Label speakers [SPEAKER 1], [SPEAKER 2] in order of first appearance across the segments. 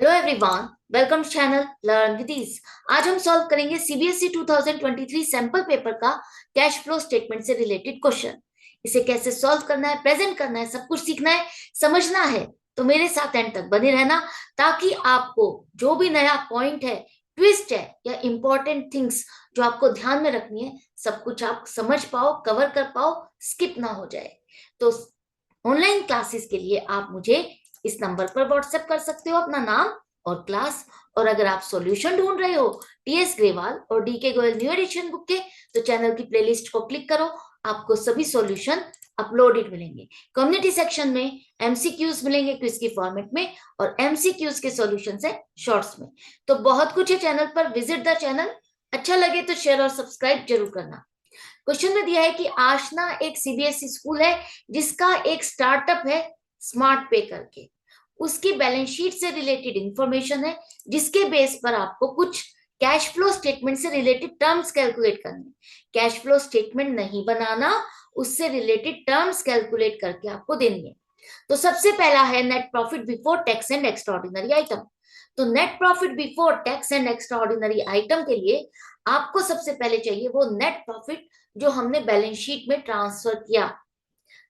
[SPEAKER 1] Hello everyone, welcome channel learn with ease. आज हम solve करेंगे सीबीएसई 2023 सैंपल पेपर का कैश फ्लो स्टेटमेंट से रिलेटेड क्वेश्चन। इसे कैसे सॉल्व करना है, प्रेजेंट करना है, सब कुछ सीखना है, समझना है। तो मेरे साथ एंड तक बने रहना, ताकि आपको जो भी नया पॉइंट है, ट्विस्ट है या इंपॉर्टेंट थिंग्स जो आपको ध्यान में रखनी है, सब कुछ आप समझ पाओ, कवर कर पाओ, स्किप ना हो जाए। तो ऑनलाइन क्लासेस के लिए आप मुझे इस नंबर पर व्हाट्सएप कर सकते हो अपना नाम और क्लास। और अगर आप सॉल्यूशन ढूंढ रहे हो टीएस ग्रेवाल और DK Goyal new edition book के, तो चैनल की प्लेलिस्ट को क्लिक करो, आपको सभी सॉल्यूशन अपलोडेड मिलेंगे। कम्युनिटी सेक्शन में एमसीक्यूज मिलेंगे क्विज की फॉर्मेट में, और एमसीक्यूज के सॉल्यूशन है शॉर्ट्स में। तो बहुत कुछ है चैनल पर, विजिट द चैनल। अच्छा लगे तो शेयर और सब्सक्राइब जरूर करना। क्वेश्चन में दिया है कि आशना एक सीबीएसई स्कूल है जिसका एक स्टार्टअप है स्मार्ट पे करके। उसकी बैलेंस शीट से रिलेटेड इंफॉर्मेशन है, जिसके बेस पर आपको कुछ कैश फ्लो स्टेटमेंट से रिलेटेड टर्म्स कैलकुलेट करने। कैश फ्लो स्टेटमेंट नहीं बनाना, उससे रिलेटेड टर्म्स कैलकुलेट करके आपको देनी है। तो सबसे पहला है net profit before tax and extraordinary item. तो net profit before tax and extraordinary item के लिए आपको सबसे पहले चाहिए वो नेट प्रॉफिट जो हमने बैलेंस शीट में ट्रांसफर किया।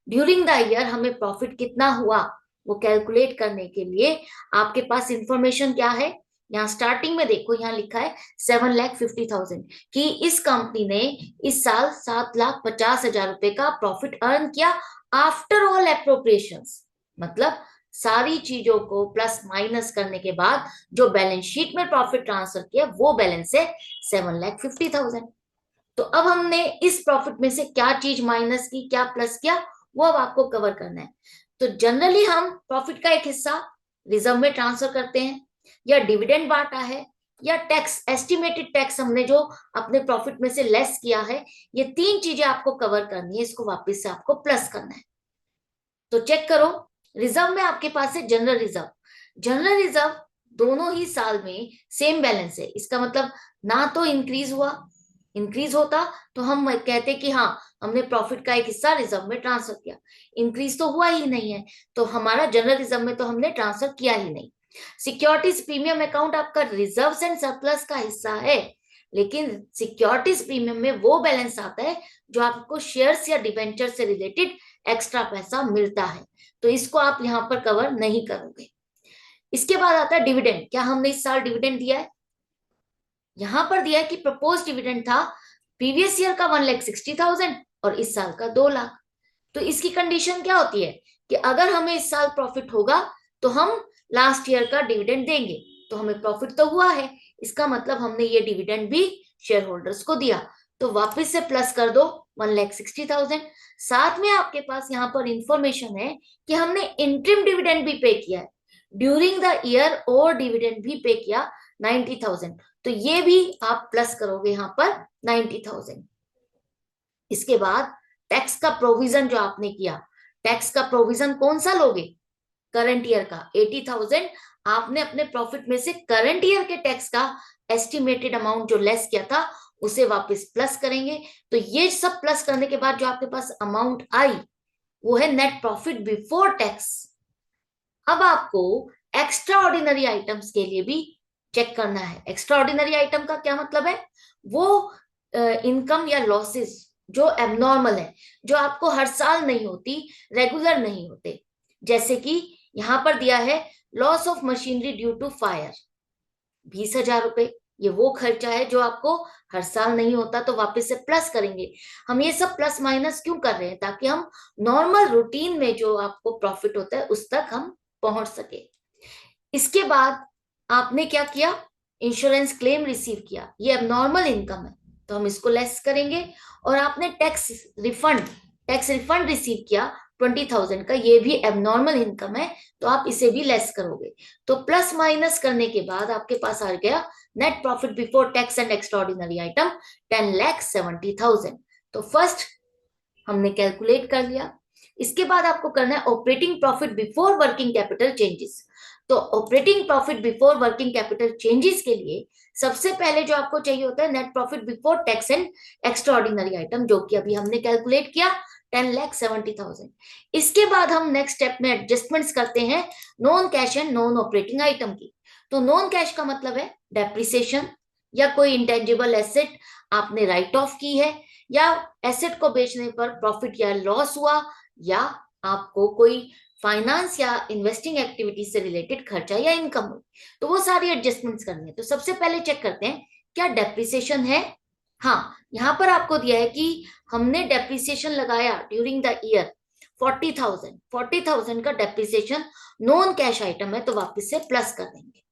[SPEAKER 1] ड्यूरिंग द ईयर हमें प्रॉफिट कितना हुआ वो कैलकुलेट करने के लिए आपके पास इंफॉर्मेशन क्या है। यहाँ स्टार्टिंग में देखो, यहाँ लिखा है 7,50,000 कि इस कंपनी ने इस साल 7,50,000 रुपए का प्रॉफिट अर्न किया आफ्टर ऑल एप्रोप्रिएशंस। मतलब सारी चीजों को प्लस माइनस करने के बाद जो बैलेंस शीट में प्रॉफिट ट्रांसफर किया वो बैलेंस है 7,50,000। तो अब हमने इस प्रॉफिट में से क्या चीज माइनस की, क्या प्लस किया, वो अब आपको कवर करना है। तो जनरली हम प्रॉफिट का एक हिस्सा रिजर्व में ट्रांसफर करते हैं, या डिविडेंड बांटा है, या टैक्स एस्टिमेटेड टैक्स हमने जो अपने प्रॉफिट में से लेस किया है। ये तीन चीजें आपको कवर करनी है, इसको वापस से आपको प्लस करना है। तो चेक करो, रिजर्व में आपके पास है जनरल रिजर्व। जनरल रिजर्व दोनों ही साल में सेम बैलेंस है, इसका मतलब ना तो इंक्रीज हुआ, इंक्रीज होता तो हम कहते कि हाँ हमने प्रॉफिट का एक हिस्सा रिजर्व में ट्रांसफर किया। इंक्रीज तो हुआ ही नहीं है, तो हमारा जनरल रिजर्व में तो हमने ट्रांसफर किया ही नहीं। सिक्योरिटीज प्रीमियम अकाउंट आपका रिजर्व एंड सरप्लस का हिस्सा है, लेकिन सिक्योरिटीज प्रीमियम में वो बैलेंस आता है जो आपको शेयर्स या डिवेंचर से रिलेटेड एक्स्ट्रा पैसा मिलता है, तो इसको आप यहाँ पर कवर नहीं करोगे। इसके बाद आता है डिविडेंड। क्या हमने इस साल डिविडेंड दिया है? यहां पर दिया है कि प्रपोज डिविडेंड था प्रीवियस ईयर का 1,60,000 और इस साल का 2 लाख। तो इसकी कंडीशन क्या होती है कि अगर हमें इस साल प्रॉफिट होगा तो हम लास्ट ईयर का डिविडेंड देंगे। तो हमें प्रॉफिट तो हुआ है, इसका मतलब हमने ये डिविडेंड भी शेयर होल्डर्स को दिया। तो वापस से प्लस कर दो 1,60,000। साथ में आपके पास यहाँ पर इंफॉर्मेशन है कि हमने इंटरिम डिविडेंड भी पे किया है, ड्यूरिंग द ईयर और डिविडेंड भी पे किया 90,000। तो ये भी आप प्लस करोगे यहाँ पर 90,000। इसके बाद टैक्स का प्रोविजन जो आपने किया, टैक्स का प्रोविजन कौन सा लोगे? करंट ईयर का 80,000 आपने अपने प्रॉफिट में से करंट ईयर के टैक्स का एस्टिमेटेड अमाउंट जो लेस किया था उसे वापस प्लस करेंगे। तो ये सब प्लस करने के बाद जो आपके पास अमाउंट आई वो है नेट प्रॉफिट बिफोर टैक्स। अब आपको एक्स्ट्रा ऑर्डिनरी आइटम्स के लिए भी चेक करना है। एक्स्ट्रा ऑर्डिनरी आइटम का क्या मतलब है? वो इनकम या लॉसेस जो एबनॉर्मल है, जो आपको हर साल नहीं होती, रेगुलर नहीं होते। जैसे कि यहां पर दिया है loss of machinery due to fire 20,000 रुपए। ये वो खर्चा है जो आपको हर साल नहीं होता, तो वापस से प्लस करेंगे। हम ये सब प्लस माइनस क्यों कर रहे हैं? ताकि हम नॉर्मल रूटीन में जो आपको प्रॉफिट होता है उस तक हम पहुंच सके। इसके बाद आपने क्या किया? इंश्योरेंस क्लेम रिसीव किया, ये एबनॉर्मल इनकम है तो हम इसको लेस करेंगे। और आपने टैक्स रिफंड रिसीव किया 20,000 का, ये भी एबनॉर्मल इनकम है तो आप इसे भी लेस करोगे। तो प्लस माइनस करने के बाद आपके पास आ गया net profit before tax and extraordinary item 10,70,000। तो फर्स्ट हमने कैलकुलेट कर लिया। इसके बाद आपको करना है operating profit before working capital changes. तो operating profit before working capital changes के लिए सबसे पहले जो आपको चाहिए होता है net profit before tax and extraordinary item, जो कि अभी हमने कैलकुलेट किया 10,70,000। इसके बाद हम नेक्स्ट स्टेप में एडजस्टमेंट्स करते हैं non cash and non operating item की। तो नॉन कैश का मतलब है डेप्रिसिएशन, या कोई इंटेंजिबल एसेट आपने राइट ऑफ की है, या एसेट को बेचने पर प्रॉफिट या लॉस हुआ, या आपको कोई फाइनेंस या इन्वेस्टिंग एक्टिविटी से रिलेटेड खर्चा या इनकम हुई। तो वो सारी एडजस्टमेंट्स करनी है। तो सबसे पहले चेक करते हैं क्या डेप्रिसिएशन है। हाँ, यहाँ पर आपको दिया है कि हमने डेप्रिसिएशन लगाया ड्यूरिंग द ईयर 40,000 का डेप्रिसिएशन नॉन कैश आइटम है, तो वापस से प्लस कर देंगे।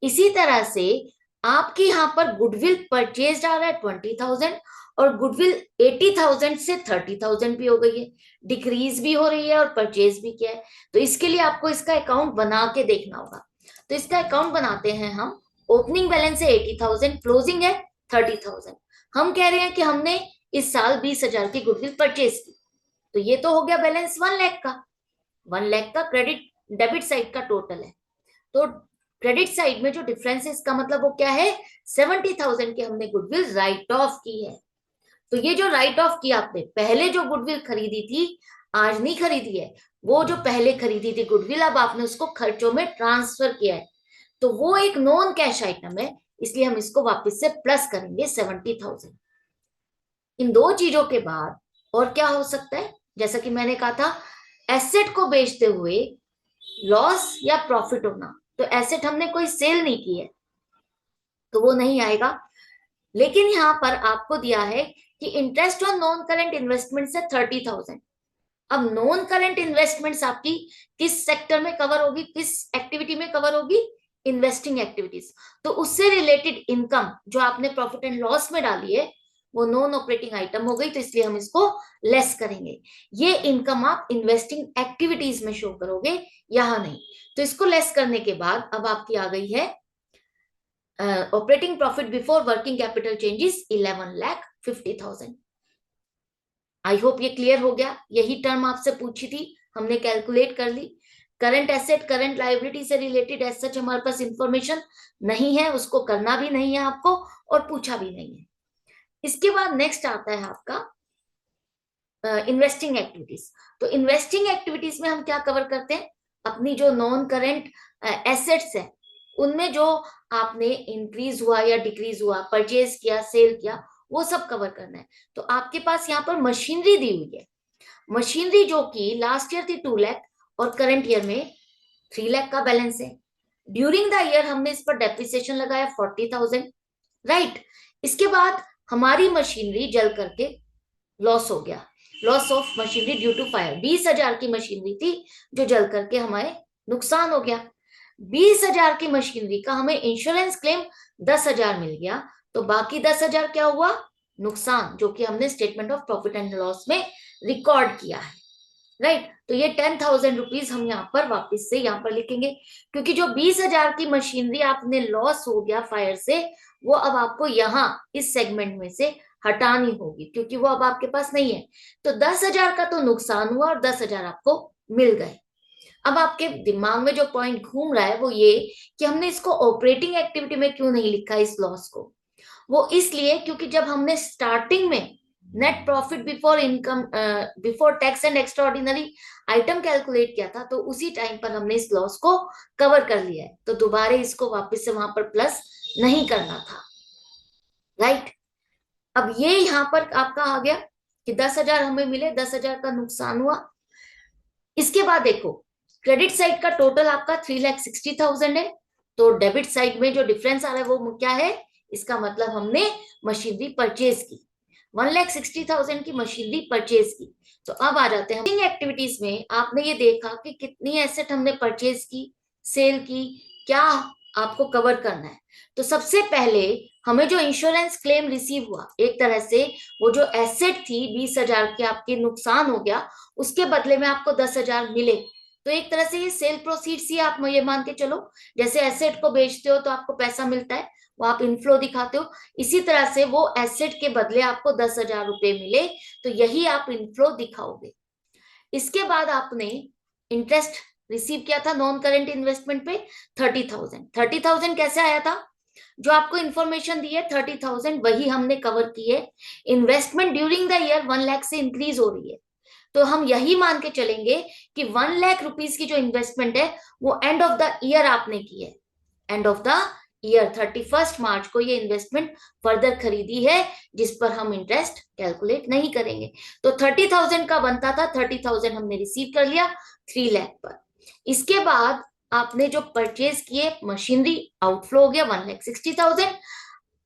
[SPEAKER 1] इसी तरह से आपके यहाँ पर गुडविल परचेज आ रहा है 20,000, और गुडविल 80,000 से 30,000 भी हो गई है, डिक्रीज भी हो रही है और परचेज भी किया है। तो इसके लिए आपको इसका अकाउंट बना के देखना होगा। तो इसका अकाउंट बनाते हैं हम। ओपनिंग बैलेंस है 80,000, क्लोजिंग है 30,000। हम कह रहे हैं कि हमने इस साल 20,000 की गुडविल परचेज की, तो ये तो हो गया बैलेंस 1 लाख का। 1 लाख का क्रेडिट डेबिट साइड का टोटल है। तो क्रेडिट साइड में जो डिफरेंस है इसका मतलब वो क्या है, 70,000 की हमने गुडविल राइट ऑफ की है। तो ये जो राइट ऑफ किया आपने, पहले जो गुडविल खरीदी थी आज नहीं खरीदी है, वो जो पहले खरीदी थी गुडविल अब आपने उसको खर्चों में ट्रांसफर किया है, तो वो एक नॉन कैश आइटम है, इसलिए हम इसको वापस से प्लस करेंगे 70,000। इन दो चीजों के बाद और क्या हो सकता है, जैसा कि मैंने कहा था एसेट को बेचते हुए लॉस या प्रॉफिट होना, तो एसेट हमने कोई सेल नहीं की है तो वो नहीं आएगा। लेकिन यहां पर आपको दिया है कि interest on non current investment से 30,000। अब नॉन करेंट इन्वेस्टमेंट्स आपकी किस सेक्टर में कवर होगी, किस एक्टिविटी में कवर होगी, इन्वेस्टिंग एक्टिविटीज। तो उससे रिलेटेड इनकम जो आपने प्रॉफिट एंड लॉस में डाली है वो नॉन ऑपरेटिंग आइटम हो गई, तो इसलिए हम इसको लेस करेंगे। ये इनकम आप इन्वेस्टिंग एक्टिविटीज में शो करोगे, यहां नहीं। तो इसको लेस करने के बाद अब आपकी आ गई है operating profit before working capital changes 11,50,000। I hope ये क्लियर हो गया। यही टर्म आपसे पूछी थी, हमने कैलकुलेट कर ली। करंट एसेट करंट लायबिलिटी से रिलेटेड एज सच हमारे पास इंफॉर्मेशन नहीं है, उसको करना भी नहीं है आपको और पूछा भी नहीं है। इसके बाद नेक्स्ट आता है आपका इन्वेस्टिंग एक्टिविटीज। तो इन्वेस्टिंग एक्टिविटीज में हम क्या कवर करते हैं, अपनी जो नॉन करेंट एसेट्स है उनमें जो आपने इंक्रीज हुआ या डिक्रीज हुआ, परचेज किया, सेल किया, वो सब कवर करना है। तो आपके पास यहाँ पर मशीनरी दी हुई है, मशीनरी जो कि लास्ट ईयर थी 2 लाख और करंट ईयर में 3 लाख का बैलेंस है। ड्यूरिंग द ईयर हमने इस पर डेप्रिसिएशन लगाया 40,000, राइट। इसके बाद हमारी मशीनरी जल करके लॉस हो गया, loss of machinery due to fire. 20,000 की मशीनरी थी जो जल करके हमें नुकसान हो गया। 20,000 की मशीनरी का हमें इंश्योरेंस क्लेम 10,000 मिल गया, तो बाकी 10,000 क्या हुआ, नुकसान, जो कि हमने statement of profit and loss में रिकॉर्ड किया है, राइट। तो ये 10,000 रुपीज हम यहाँ पर वापस से यहाँ पर लिखेंगे, क्योंकि जो 20,000 की मशीनरी आपने लॉस हो गया फायर से, वो अब आपको यहाँ इस सेगमेंट में से हटानी होगी, क्योंकि वो अब आपके पास नहीं है। तो 10,000 का तो नुकसान हुआ और 10,000 आपको मिल गए। अब आपके दिमाग में जो पॉइंट घूम रहा है वो ये कि हमने इसको ऑपरेटिंग एक्टिविटी में क्यों नहीं लिखा इस लॉस को। वो इसलिए क्योंकि जब हमने स्टार्टिंग में net profit before income before tax and extraordinary item calculate किया था, तो उसी टाइम पर हमने इस लॉस को कवर कर लिया है, तो दोबारा इसको वापस से वहां पर प्लस नहीं करना था, राइट। अब ये यहां पर आपका आ गया कि 10,000 हमें मिले, 10,000 का नुकसान हुआ। इसके बाद देखो क्रेडिट साइड का टोटल आपका 3,60,000 है, तो डेबिट साइड में जो डिफरेंस आ रहा है वो क्या है, इसका मतलब हमने मशीनरी परचेज की, 1,60,000 की मशीनरी परचेज की। तो अब आ जाते हैं एक्टिविटीज में। आपने ये देखा कि कितनी एसेट हमने परचेज की, सेल की, क्या आपको कवर करना है। तो सबसे पहले हमें जो इंश्योरेंस क्लेम रिसीव हुआ, एक तरह से वो जो एसेट थी 20,000 की आपके नुकसान हो गया, उसके बदले में आपको 10,000 मिले। तो एक तरह से ये सेल प्रोसीड्स ही आप ये मान के चलो, जैसे एसेट को बेचते हो तो आपको पैसा मिलता है, वो आप इनफ्लो दिखाते हो, इसी तरह से वो एसेट के बदले आपको 10,000 रुपए मिले, तो यही आप इनफ्लो दिखाओगे। इसके बाद आपने इंटरेस्ट रिसीव किया था नॉन करेंट इन्वेस्टमेंट पे 30,000। 30,000 कैसे आया था, जो आपको इंफॉर्मेशन दी है 30,000 वही हमने कवर की है। Investment during the year 1 lakh से इंक्रीज हो रही है, तो हम यही मान के चलेंगे कि 1 लाख रुपीस की जो इन्वेस्टमेंट है वो एंड ऑफ द ईयर आपने की है, एंड ऑफ द ईयर 31 मार्च को ये इन्वेस्टमेंट फर्दर खरीदी है, जिस पर हम इंटरेस्ट कैलकुलेट नहीं करेंगे। तो 30,000 का बनता था, 30,000 हमने रिसीव कर लिया 3 लाख पर। इसके बाद आपने जो परचेज किए मशीनरी, आउटफ्लो हो गया 1,60,000।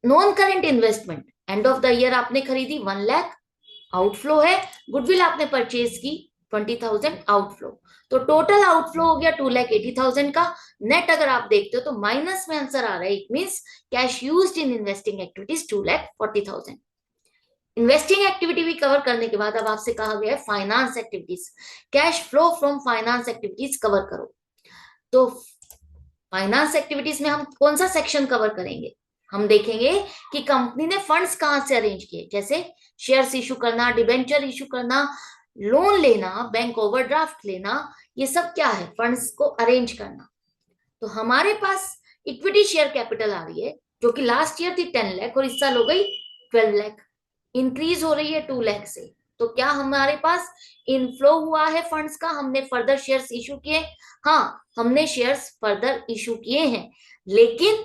[SPEAKER 1] Non current investment end of the year आपने खरीदी 1 लाख, आउटफ्लो है। गुडविल आपने परचेज की 20,000, आउटफ्लो। तो टोटल आउटफ्लो हो गया 2,80,000 का। नेट अगर आप देखते हो तो माइनस में आंसर आ रहा है। It means cash used in investing activities 2,40,000। Investing activity भी कवर करने के बाद अब आपसे कहा गया है finance activities, cash flow from finance activities cover करो। तो फाइनेंस एक्टिविटीज में हम कौन सा सेक्शन कवर करेंगे? हम देखेंगे कि कंपनी ने फंड्स कहां से अरेंज किए, जैसे शेयर्स इशू करना, डिबेंचर इशू करना, लोन लेना, बैंक ओवरड्राफ्ट लेना, ये सब क्या है? फंड्स को अरेंज करना। तो हमारे पास इक्विटी शेयर कैपिटल आ रही है, जो कि लास्ट ईयर थी 10 लाख और इस साल हो गई 12 लाख, इंक्रीज हो रही है 2 लाख से। तो क्या हमारे पास इनफ्लो हुआ है फंड्स का? हमने फर्दर शेयर्स इशू किए? हाँ, हमने शेयर्स फर्दर इशू किए हैं, लेकिन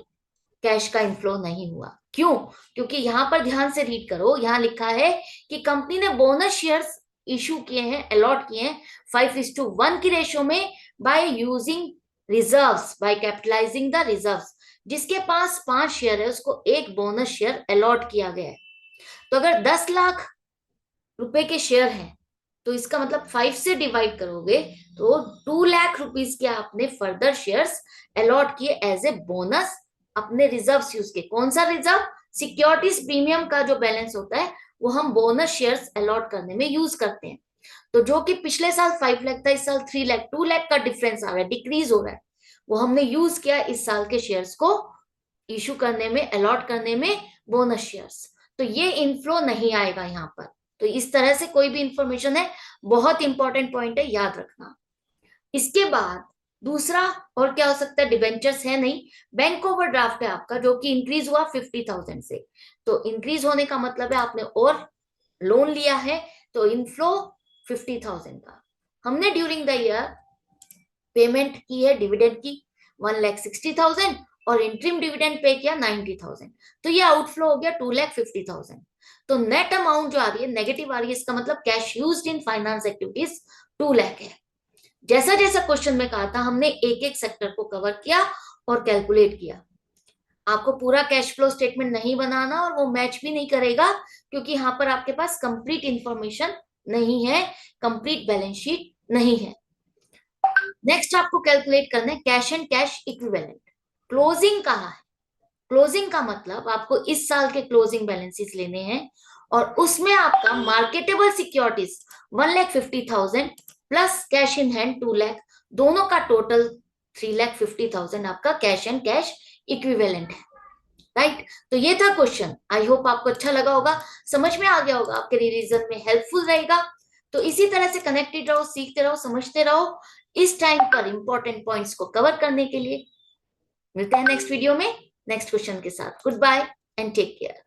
[SPEAKER 1] कैश का इनफ्लो नहीं हुआ। क्यों? क्योंकि यहां पर ध्यान से रीड करो, यहां लिखा है कि कंपनी ने बोनस शेयर्स इशू किए हैं, अलॉट किए हैं 5:1 की रेशो में, by using reserves, by capitalising the reserves. जिसके पास 5 शेयर है उसको एक बोनस शेयर अलॉट किया गया है। तो अगर 10 लाख रुपए के शेयर हैं तो इसका मतलब 5 से डिवाइड करोगे तो 2 लाख रुपीस के आपने फर्दर शेयर्स अलॉट किए एज ए बोनस, अपने रिजर्व्स यूज के। कौन सा रिजर्व? सिक्योरिटीज प्रीमियम का जो बैलेंस होता है वो हम बोनस शेयर्स अलॉट करने में यूज करते हैं। तो जो कि पिछले साल 5 लाख था, इस साल 3 लाख, 2 लाख का डिफरेंस आ रहा है, डिक्रीज हो रहा है, वो हमने यूज किया इस साल के शेयर्स को इशू करने में, अलॉट करने में बोनस शेयर्स। तो ये इनफ्लो नहीं आएगा यहाँ पर। तो इस तरह से कोई भी इंफॉर्मेशन है, बहुत इंपॉर्टेंट पॉइंट है, याद रखना। इसके बाद दूसरा और क्या हो सकता है? डिबेंचर्स है नहीं, बैंक ओवरड्राफ्ट है आपका, जो कि इंक्रीज हुआ 50,000 से। तो इंक्रीज होने का मतलब है आपने और लोन लिया है, तो इनफ्लो 50,000 का। हमने ड्यूरिंग द ईयर पेमेंट की है डिविडेंड की 1,60,000 और इंट्रीम डिविडेंड पे किया 90,000। तो ये आउटफ्लो हो गया 2,50,000। तो नेट अमाउंट जो आ रही है नेगेटिव आ रही है, इसका मतलब cash used in finance activities 2 lakh है। जैसा जैसा क्वेश्चन में कहा था हमने एक एक सेक्टर को कवर किया और कैलकुलेट किया। आपको पूरा कैश फ्लो स्टेटमेंट नहीं बनाना और वो मैच भी नहीं करेगा, क्योंकि यहाँ पर आपके पास कंप्लीट इंफॉर्मेशन नहीं है, कंप्लीट बैलेंस शीट नहीं है। नेक्स्ट आपको कैलकुलेट करना है cash and cash equivalent. Closing कहाँ है? क्लोजिंग का मतलब आपको इस साल के क्लोजिंग बैलेंसेस लेने हैं और उसमें आपका marketable securities 1,50,000 plus cash in hand 2 lakh, दोनों का टोटल 3,50,000 आपका कैश एंड कैश इक्विवेलेंट है। राइट? तो ये था क्वेश्चन। आई होप आपको अच्छा लगा होगा, समझ में आ गया होगा, आपके रिवीजन में हेल्पफुल रहेगा। तो इसी तरह से कनेक्टेड रहो, सीखते रहो, समझते रहो, इस टाइम पर इंपॉर्टेंट पॉइंट्स को कवर करने के लिए। मिलते हैं नेक्स्ट वीडियो में नेक्स्ट क्वेश्चन के साथ। Good bye and take care.